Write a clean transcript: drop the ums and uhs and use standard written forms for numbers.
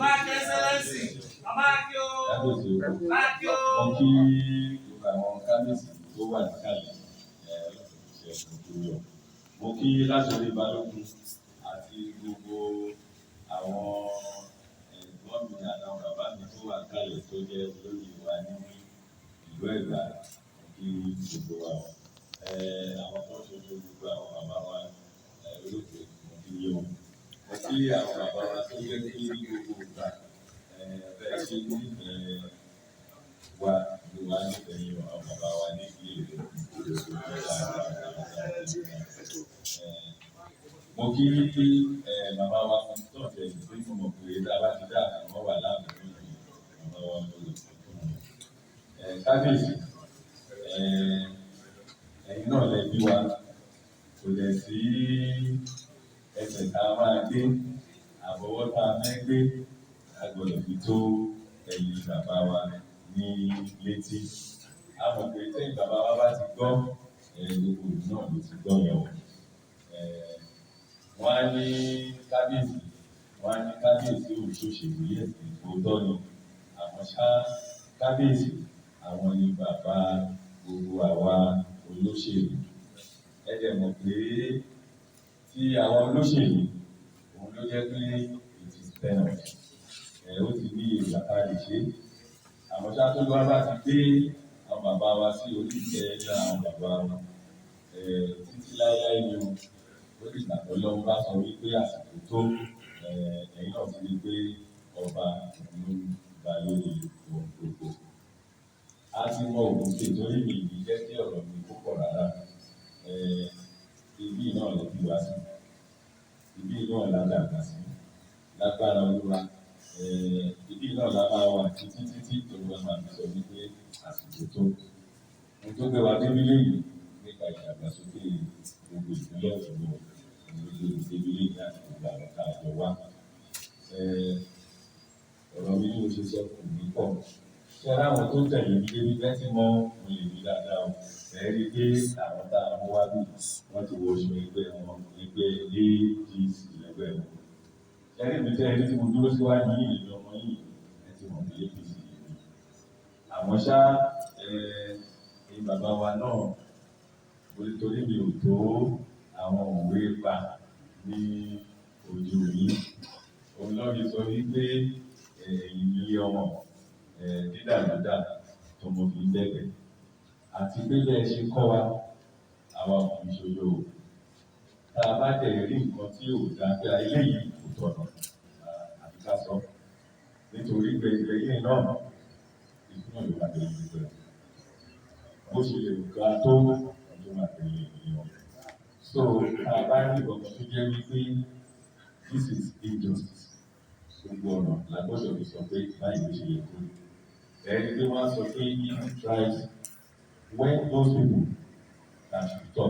Máàkì ẹsẹ̀lẹ́sì. Máàkì o. Máàkì o. Mo kí gbogbo àwọn kábíyèsí tó wà níkàlẹ̀ mo kí láti orí balógun àti gbogbo àwọn ẹ̀gbọ́n mi àtàwọn bàbá mi tó wà níkàlẹ̀ tó jẹ́ olórí wa ní ìlú Ẹ̀gbá. Mo kí gbogbo wa àwọn tó ṣoṣo gbogbo àwọn bàbá wa olóògbé mo kí yé wọn. Mo kí àwọn bàbá wa tó jẹ́ kí gbogbo ìgbà bẹ́ẹ̀ ṣe nífẹ̀ẹ́ wa ló wá nífẹ̀ẹ́ yín àwọn bàbá wa ní ilé mo kí bàbá wa fún tọ́ọ̀tẹ̀ pé mo mọ̀ pé tá a bá ti dá àwọn wà láàbò lórí bàbá wa lórí kábíyèsí ẹ̀yin náà lẹ bí wa kò dẹ̀ sí ẹsẹ̀ tá a máa gbé àbọ̀wọ́ tá a fẹ́ gbé a gbọ́dọ̀ fi tó ẹ̀yìn bàbá wa ní létí. A mọ̀ pé tẹ́yìn bàbá wa bá ti gbọ́ gbogbo ìlú náà ló ti gbọ́ yẹn o. Wọ́n á ní kábíyèsí òṣòṣèlú yẹn òótọ́ ni àmọ́ ṣá kábíyèsí àwọn ni bàbá gbogbo àwa olóṣèlú. Ẹ dẹ̀ mọ̀ pé tí àwọn olóṣèlú òun ló jẹ́ pé it is penalty ó ti ní ìgbàká lè ṣe àmọ́ ṣá tó lọ́wọ́ bá ti gbé àwọn bàbá wa sí orí ìtẹ́ ní àwọn bàbá wa títí láéláé ni ó lè gbàgbọ́ lọ́wọ́ bá sọ wípé àsìkò tó ẹ̀yìn náà ti rí pé ọba ló ń ba lórí ohun gbogbo. A ti mọ òun ṣe torí mi ìdí jẹ́ kí ọ̀rọ̀ mi púpọ̀ rárá. Ibi náà lè fi wá sí ibi náà ládàgbà sí lágbára Olúwa ibi náà la máa wà títí tó wá máa fi sọ wípé àsìkò tó ohun tó gbé wa débi lẹ́yìn nípa ìdàgbàsókè gbogbo ìpínlẹ̀ Ọ̀ṣun gbogbo débi lẹ́yìn láti gbogbo àwọn ká àjọ wá. Ọ̀rọ̀ mi yóò ṣe sọ kù ní pọ̀. Ṣé láwọn tó tẹ̀lé mi débi bẹ́ẹ̀ tí mo lè rí dáadáa o rí pé àwọn tá a mú wá bí wọ́n ti wọ oṣù ẹgbẹ́ wọn ẹgbẹ́ ADC ẹgbẹ́ wọn. Ṣẹ́rí mi tẹ́ ẹni tí mo dúró síwájú yìí lè ọmọ yìí ẹ ti mọ̀ pé APC yìí. Àmọ́ ṣá ní bàbá wa náà torí mi ò tó àwọn òwe pa ní ojú mi. Òun lọ́ọ́ sọ wípé ìyí ọmọ dídàdúdà tó mo fi bẹ̀rẹ̀ àti pé bẹ́ẹ̀ ṣe kọ́ wa àwa kò ní ṣojo o. Tá a bá tẹ̀lé rí nǹkan tí ò dáa pé eléyìí kò tọ̀nà àti ká sọ nítorí gbẹ̀yìn náà ìfúnná ló wà lórí gbígbẹ́ bó ṣe lè ga tó ọdún máa tẹ̀lé ènìyàn. So tá a bá rí ọ̀nà tó jẹ́ wípé this is injustice gbogbo ọ̀nà la gbọ́dọ̀ fi sọ pé báyìí ló ṣe yẹ kó. Ẹni pé wọ́n á sọ pé evil tribes when those people that should talk.